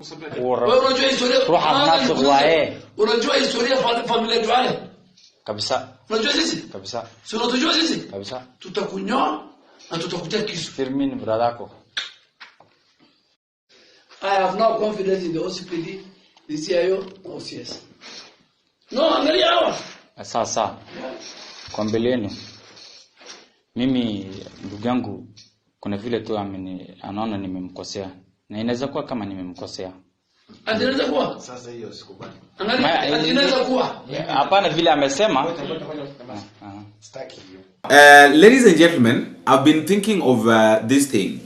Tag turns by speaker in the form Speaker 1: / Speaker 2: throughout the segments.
Speaker 1: unajua historia unajua historia familia Duale
Speaker 2: kabisa.
Speaker 1: Unajua sisi
Speaker 2: kabisa.
Speaker 1: Si unatujua sisi
Speaker 2: kabisa.
Speaker 1: Tutakunyoa na tutakutia kisu.
Speaker 2: Firmin bradako.
Speaker 1: I have no confidence in the OCPD, the CIO, OCS. No, angalia hawa.
Speaker 2: Sasa kwa mbele yenu mimi ndugu yangu kuna vile tu anaona nimemkosea na inaweza kuwa kama nimemkosea.
Speaker 1: Anaweza kuwa
Speaker 3: sasa hiyo sikubali.
Speaker 1: Anaweza kuwa
Speaker 2: hapana vile amesema.
Speaker 4: Ladies and gentlemen, I've been thinking of this thing.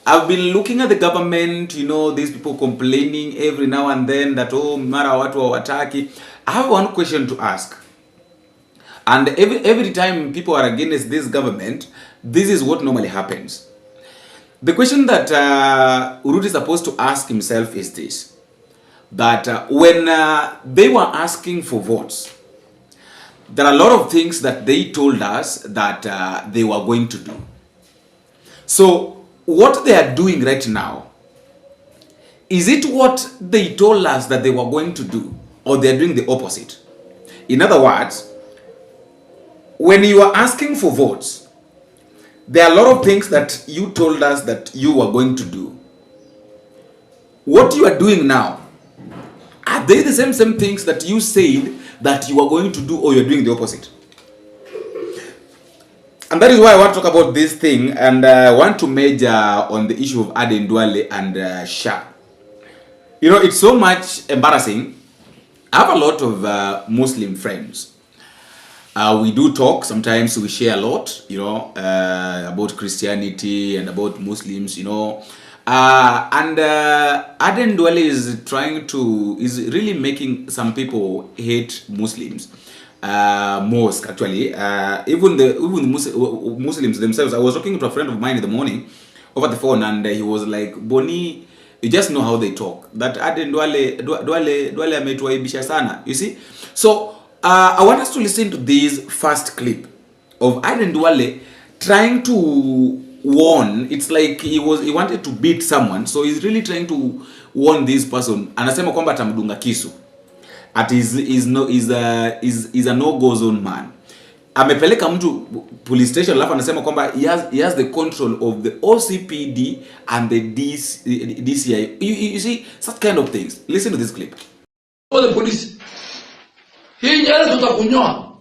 Speaker 4: I've been looking at the government, you know, these people complaining every now and then that, oh, mara watu hawataki. I have one question to ask. And every time people are against this government, this is what normally happens. The question that Ruto is supposed to ask himself is this. That when they were asking for votes, there are a lot of things that they told us that they were going to do. So, what they are doing right now, is it what they told us that they were going to do, or they are doing the opposite? In other words, when you are asking for votes, there are a lot of things that you told us that you were going to do. What you are doing now, are they the same things that you said that you are going to do, or you are doing the opposite? And that is why I want to talk about this thing, and I want to major on the issue of Aden Duale and Shah. You know, it's so much embarrassing. I have a lot of Muslim friends. We do talk, sometimes we share a lot, you know, about Christianity and about Muslims, you know. And Aden Duale is really making some people hate Muslims. Most actually, even the Muslims themselves. I was talking to a friend of mine in the morning over the phone, and he was like, "Boni, you just know how they talk. That Aden Duale ametuaibisha sana." You see, so I want us to listen to this first clip of Aden Duale trying to warn. It's like he wanted to beat someone, so he's really trying to warn this person. Anasema kwamba atamdunga kisu. At is a no-go zone man. Amepeleka mtu police station, alafu anasema kwamba he has the control of the OCPD and the DCI. You see such kind of things. Listen to this clip.
Speaker 1: All the police. Hii nyara tutakunyoa.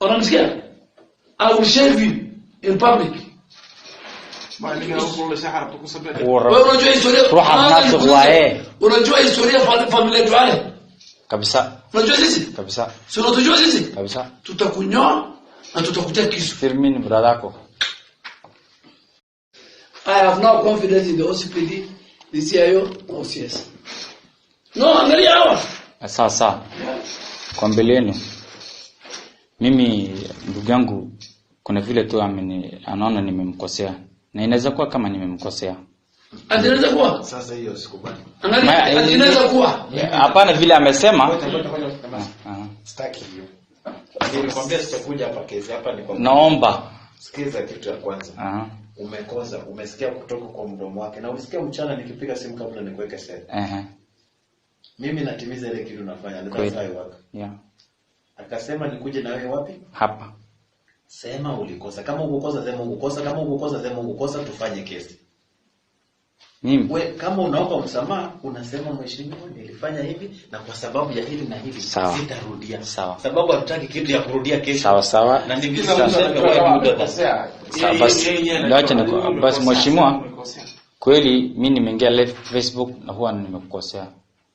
Speaker 1: Unamsikia? I will shave you in public. Unajua historia familia Duale
Speaker 2: kabisa.
Speaker 1: Unajua sisi
Speaker 2: kabisa.
Speaker 1: Si unatujua sisi
Speaker 2: kabisa.
Speaker 1: Tutakunyoa na tutakutia kisu.
Speaker 2: Firmin bradako.
Speaker 1: I have no confidence in the OCPD, the CIO, OCS. No, angalia hawa.
Speaker 2: Sasa kwa mbele yenu mimi ndugu yangu kuna vile tu anaona nimemkosea na inaweza kuwa kama nimemkosea.
Speaker 1: Anaweza kuwa
Speaker 3: sasa hiyo sikubali.
Speaker 1: Anaweza kuwa
Speaker 2: hapana vile amesema.
Speaker 3: Sitaki hiyo. Nilikwambia sitakuja hapa kesi hapa ni kwa
Speaker 2: naomba
Speaker 3: sikiza kitu ya kwanza. Umekosa, umesikia kutoka kwa mdomo wake na ulisikia mchana nikipiga simu kabla nikuweke set. Mimi natimiza ile kitu nafanya, ndio sawa wako.
Speaker 2: Yeah.
Speaker 3: Akasema nikuje na wewe wapi?
Speaker 2: Hapa.
Speaker 3: Sema ulikosa. Kama ukokosa sema ukokosa, kama ukokosa sema ukokosa, tufanye kesi.
Speaker 2: Mimi
Speaker 3: wewe kama unaomba msamaha unasema mheshimiwa nilifanya hivi na kwa sababu ya hili na hili sitarudia.
Speaker 2: Sawa.
Speaker 3: Sababu hatutaki kitu ya kurudia kesho.
Speaker 2: Sawa sawa.
Speaker 3: Na ndivyo wewe muda kosea.
Speaker 2: Basi basi mheshimiwa kweli mimi nimeingia live Facebook na huwa nimekukosea.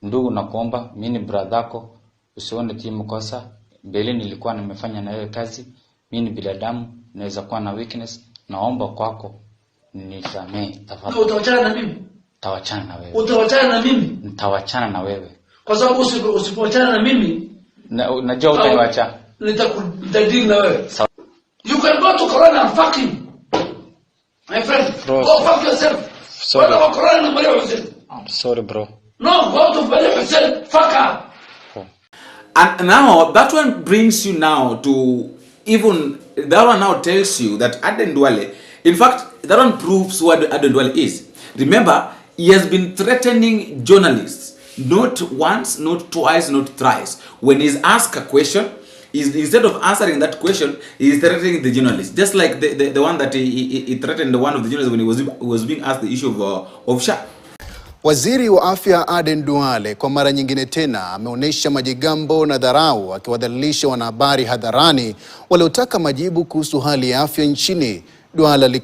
Speaker 2: Ndugu nakuomba mimi ni brother yako usione timu kosa. Mbele nilikuwa nimefanya na wewe kazi. Mimi ni binadamu naweza kuwa na weakness. Naomba kwako nisamee tafadhali.
Speaker 1: Utawachana na mimi?
Speaker 2: Tawachana na wewe.
Speaker 1: Utawachana na mimi?
Speaker 2: Nitawachana na wewe.
Speaker 1: Kwa sababu usipowachana na mimi
Speaker 2: unajua utaniacha.
Speaker 1: Nitadili na wewe. You can go to Corona and fuck him. My friend, bro, go fuck yourself.
Speaker 2: Sorry.
Speaker 1: Go to Corona and Maria Hussein.
Speaker 2: I'm sorry, bro.
Speaker 1: No, go to Maria Hussein. Fuck her.
Speaker 4: And now that one brings you now to even that one now tells you that Aden Duale, in fact, that one proves what Aden Duale is. Remember, he has been threatening journalists, not once, not twice, not thrice. When he's asked a question, instead of answering that question, he's threatening the journalist. Just like the one that he threatened one of the journalists when he was being asked the issue of SHA.
Speaker 5: Waziri wa Afya Aden Duale kwa mara nyingine tena ameonyesha majigambo na dharau akiwadhalilisha wanahabari hadharani waliotaka majibu kuhusu hali ya afya nchini. Duale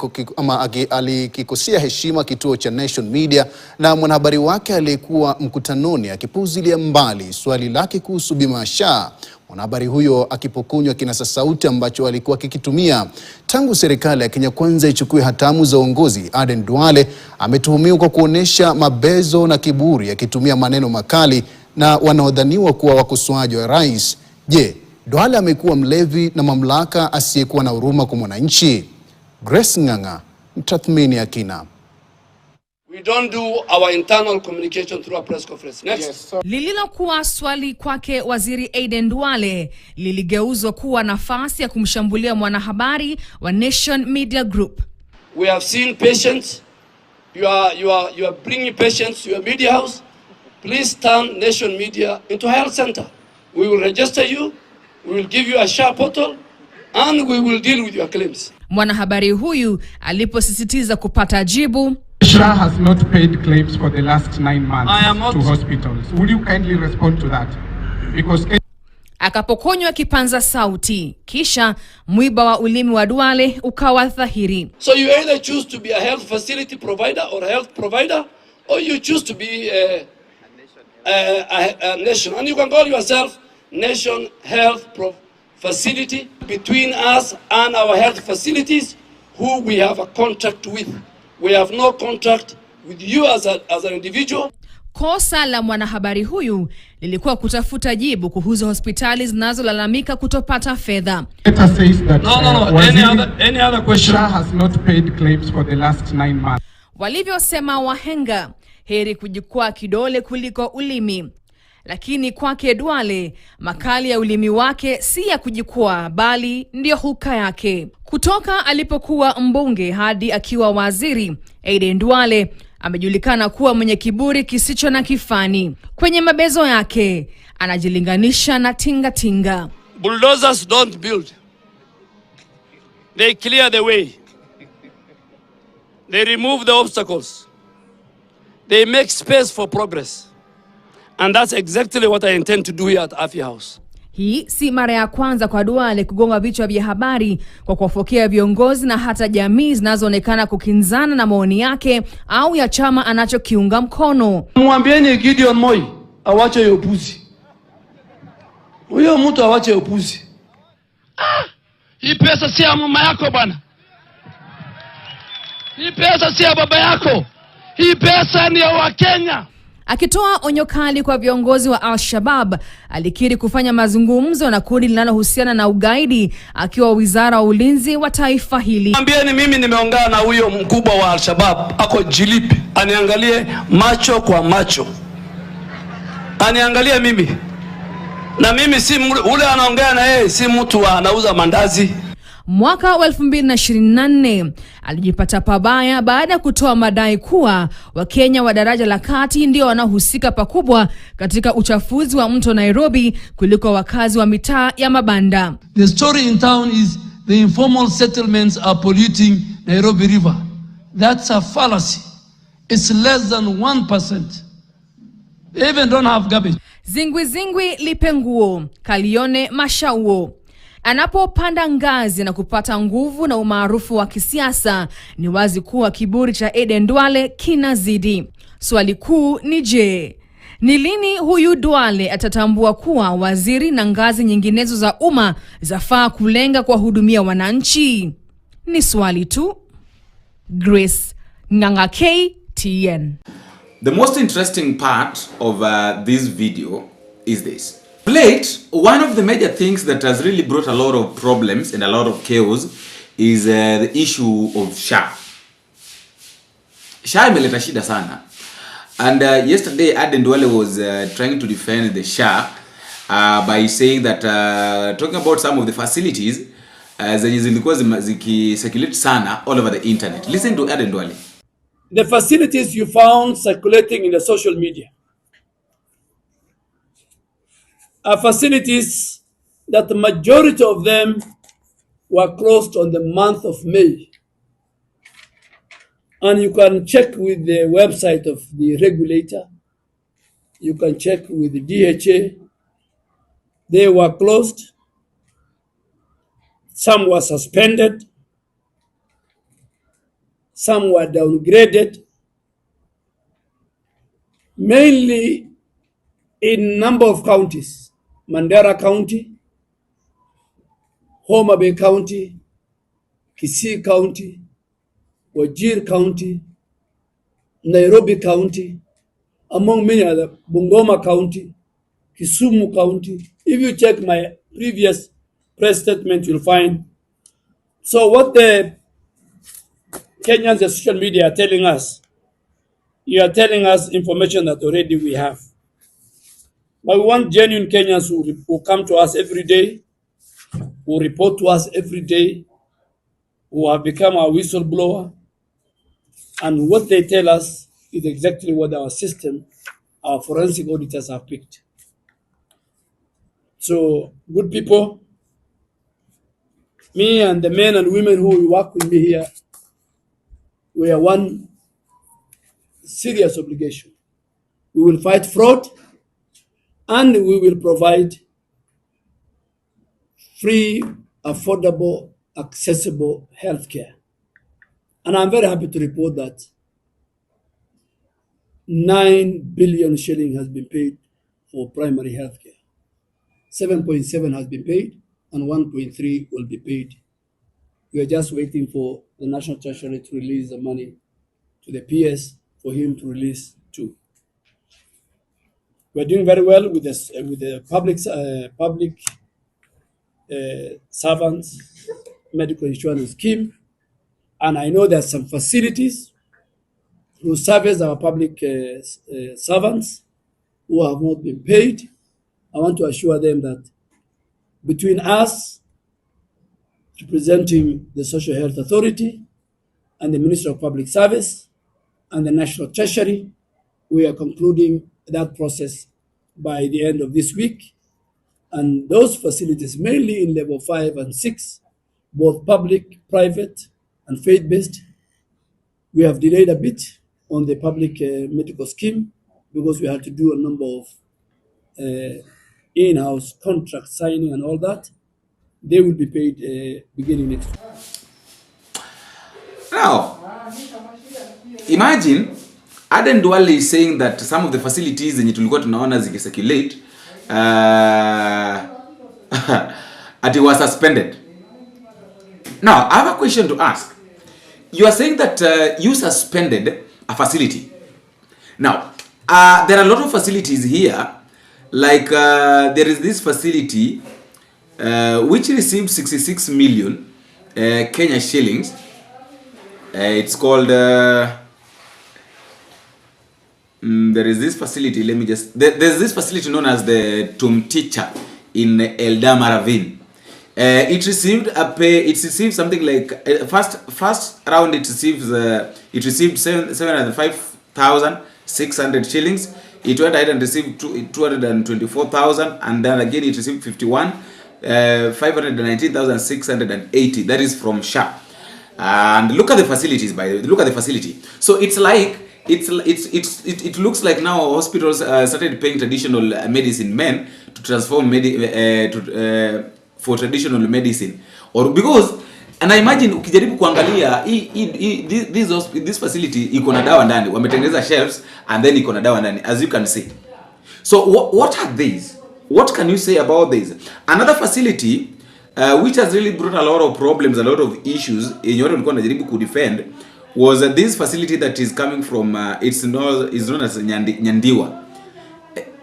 Speaker 5: alikikosea heshima kituo cha Nation Media na mwanahabari wake aliyekuwa mkutanoni akipuuzilia mbali swali lake kuhusu bima ya SHA. Mwanahabari huyo akipokonywa kinasa sauti ambacho alikuwa akikitumia tangu serikali ya Kenya Kwanza ichukue hatamu za uongozi. Aden Duale ametuhumiwa kwa kuonesha mabezo na kiburi akitumia maneno makali na wanaodhaniwa kuwa wakosoaji wa rais. Je, Duale amekuwa mlevi na mamlaka asiyekuwa na huruma kwa mwananchi? Grace Nganga, mtathmini ya kina.
Speaker 1: We don't do our internal communication through a press conference. Next. Yes,
Speaker 6: lililokuwa swali kwake Waziri Aden Duale liligeuzwa kuwa nafasi ya kumshambulia mwanahabari wa Nation Media Group.
Speaker 1: We have seen patients. You are bringing patients to your media house. Please turn Nation Media into a health center. We will register you. We will give you a SHA portal and we will deal with your claims.
Speaker 6: Mwanahabari huyu aliposisitiza kupata jibu,
Speaker 7: SHA has not paid claims for the last 9 months to hospitals. Will you kindly respond to that? Because
Speaker 6: akapokonywa kipanza sauti, kisha mwiba wa ulimi wa Duale ukawa dhahiri.
Speaker 1: So you either choose to be a health facility provider or a health provider, or you choose to be a nation. And you can call yourself Nation Health Facility. Between us and our health facilities, who we have a contract with. We have no contract with you as an individual.
Speaker 6: Kosa la mwanahabari huyu lilikuwa kutafuta jibu kuhusu hospitali zinazolalamika kutopata fedha.
Speaker 1: No. Any other question?
Speaker 7: SHA has not paid claims for the last 9 months.
Speaker 6: Walivyosema wahenga, heri kujikwaa kidole kuliko ulimi. Lakini kwake Duale, makali ya ulimi wake si ya kujikwaa bali ndio huka yake. Kutoka alipokuwa mbunge hadi akiwa waziri, Aden Duale amejulikana kuwa mwenye kiburi kisicho na kifani. Kwenye mabezo yake anajilinganisha na tinga.
Speaker 1: Bulldozers don't build. They clear the way. They remove the obstacles. They make space for progress. And that's exactly what I intend to do here at Afya House.
Speaker 6: Hii si mara ya kwanza kwa Duale kugonga vichwa vya habari kwa kuwafokea viongozi na hata jamii zinazoonekana kukinzana na maoni yake au ya chama anachokiunga mkono.
Speaker 1: Mwambieni Gideon Moi awache upuzi. Huyo mtu awache upuzi. Hii pesa si ya mama yako bwana. Hii pesa si ya baba yako. Hii pesa ni ya Wakenya.
Speaker 6: Akitoa onyo kali kwa viongozi wa Al-Shabaab, alikiri kufanya mazungumzo na kundi linalohusiana na ugaidi akiwa wizara wa ulinzi wa taifa hili.
Speaker 1: Ambieni mimi nimeongea na huyo mkubwa wa Al-Shabaab, ako Jilipi, aniangalie macho kwa macho. Aniangalie mimi. Na mimi si ule anaongea na yeye si mtu anauza mandazi.
Speaker 6: Mwaka wa 2024 alijipata pabaya baada ya kutoa madai kuwa Wakenya wa daraja la kati ndio wanaohusika pakubwa katika uchafuzi wa mto Nairobi kuliko wakazi wa mitaa ya mabanda.
Speaker 8: The story in town is the informal settlements are polluting Nairobi River. That's a fallacy. It's less than 1%. They even don't have garbage.
Speaker 6: Zingwi lipe nguo, kalione mashauo. Anapopanda ngazi na kupata nguvu na umaarufu wa kisiasa, ni wazi kuwa kiburi cha Aden Duale kinazidi. Swali kuu ni je, ni lini huyu Duale atatambua kuwa waziri na ngazi nyinginezo za umma zafaa kulenga kwa hudumia wananchi? Ni swali tu. Grace Nganga, KTN.
Speaker 4: The most interesting part of this video is this. Late, one of the major things that has really brought a lot of problems and a lot of chaos is the issue of SHA. SHA imeleta shida sana. And yesterday Aden Duale was trying to defend the SHA by saying that talking about some of the facilities zenye zilikuwa zikicirculate sana all over the internet. Listen to Aden Duale.
Speaker 1: the facilities you found circulating in the social media are facilities that the majority of them were closed on the month of May. And you can check with the website of the regulator. You can check with the DHA. They were closed. Some were suspended. Some were downgraded. Mainly in number of counties: Mandera County, Homa Bay County, Kisii County, Wajir County, Nairobi County, among many other, Bungoma County, Kisumu County. If you check my previous press statement, you'll find. So what the Kenyans, the social media are telling us, you are telling us information that already we have. But we want genuine Kenyans who come to us every day, who report to us every day, who have become our whistleblower, and what they tell us is exactly what our system, our forensic auditors have picked. So, good people, me and the men and women who work with me here, we have one serious obligation. We will fight fraud, and we will provide free, affordable, accessible healthcare. And I'm very happy to report that 9 billion shilling has been paid for primary healthcare. 7.7 has been paid, and 1.3 will be paid. We are just waiting for the National Treasury to release the money to the PS for him to release too. We're doing very well with this, with the public servants medical insurance scheme, and I know there's some facilities who service our public servants who have not been paid. I want to assure them that between us, representing the Social Health Authority and the Ministry of Public Service and the National Treasury, we are concluding that process by the end of this week. And those facilities, mainly in level 5 and 6, both public, private, and faith-based, we have delayed a bit on the public medical scheme because we had to do a number of in-house contract signing and all that. They will be paid beginning next week.
Speaker 4: Now, imagine Aden Duale is saying that some of the facilities zenye tulikuwa tunaona zikicirculate it was suspended. Now, I have a question to ask. You are saying that you suspended a facility. Now, there are a lot of facilities here. Like there is this facility which received 66 million Kenya shillings. It's called there is this facility, let me just, there's this facility known as the Tum Teacher in Eldama Ravine. It received something like first round it received 705,600 shillings. It went ahead and received 224,000, and then again it received 519,680. That is from SHA. And look at the facilities, by the way. Look at the facility. So it's like it looks like now hospitals started paying traditional medicine men to transform for traditional medicine, or because, and I imagine ukijaribu kuangalia this facility iko na dawa ndani, wametengeneza shelves and then iko na dawa ndani, as you can see. So what are these? What can you say about this? Another facility which has really brought a lot of problems, a lot of issues in your najaribu ku defend, was this facility that is coming from is known as Nyandiwa.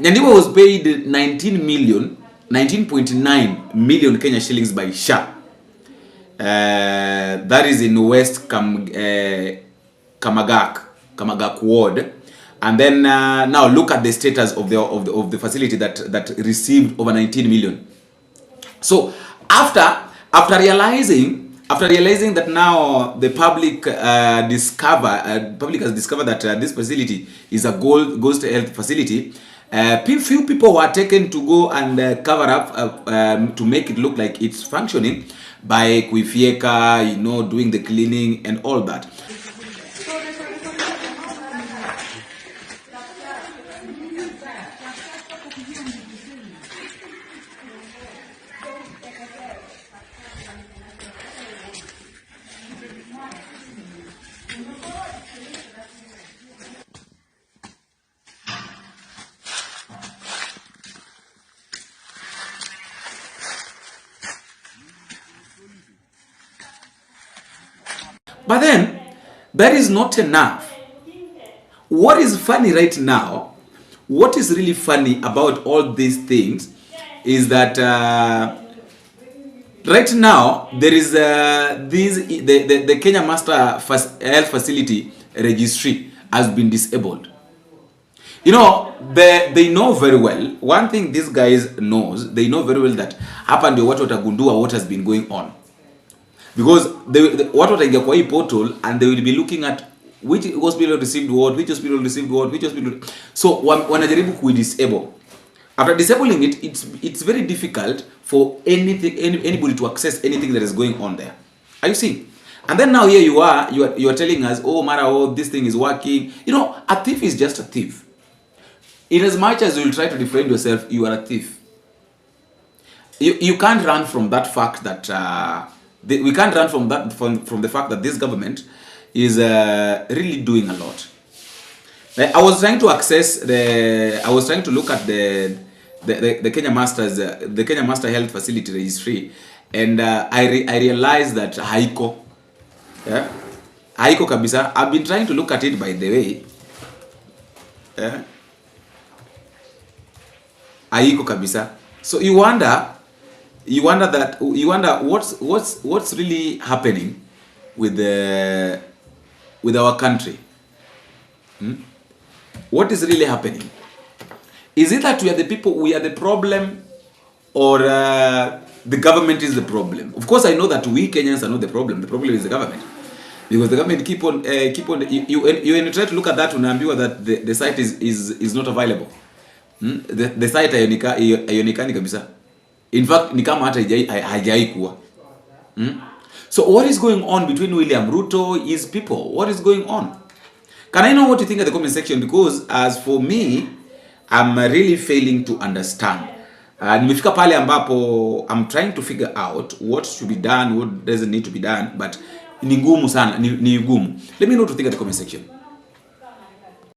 Speaker 4: Nyandiwa was paid 19.9 million Kenya shillings by SHA. That is in West Kamagak ward. And then now look at the status of the facility that received over 19 million. So after realizing after realizing that now the public has discovered that this facility is a ghost health facility, few people were taken to go and cover up to make it look like it's functioning by kuifieka, doing the cleaning and all that. But then, that is not enough. What is funny right now, what is really funny about all these things is that right now, there is the Kenya Master Health Facility Registry has been disabled. They know very well, one thing these guys knows, they know very well that hapa ndio watu watagundua what has been going on. Because watu wataingia kwa hii portal and they will be looking at which hospital received what, which hospital received what, which hospital. So wanajaribu kuidisable. After disabling it, it's very difficult for anybody to access anything that is going on there. Are you seeing? And then now here you are telling us, oh Mara, this thing is working. A thief is just a thief. In as much as you will try to defend yourself, you are a thief. You can't run from that fact that we can't run from that from the fact that this government is really doing a lot. I was trying to look at the Kenya Master Health Facility Registry, and I realized that haiko kabisa. I've been trying to look at it, by the way. Haiko kabisa. So you wonder what's really happening with our country. What is really happening? Is it that we are the problem, or the government is the problem? Of course, I know that we Kenyans are not the problem. The problem is the government, because the government keep on you try to look at that, unaambiwa that the site is not available. The site haionekani kabisa. In fact, ni kama hata haijai kuwa. So what is going on between William Ruto, his people? What is going on? Can I know what you think at the comment section? Because as for me, I'm really failing to understand. Nimefika pale ambapo I'm trying to figure out what should be done, what doesn't need to be done, but ni ngumu sana, ni ngumu. Let me know what you think at the comment section.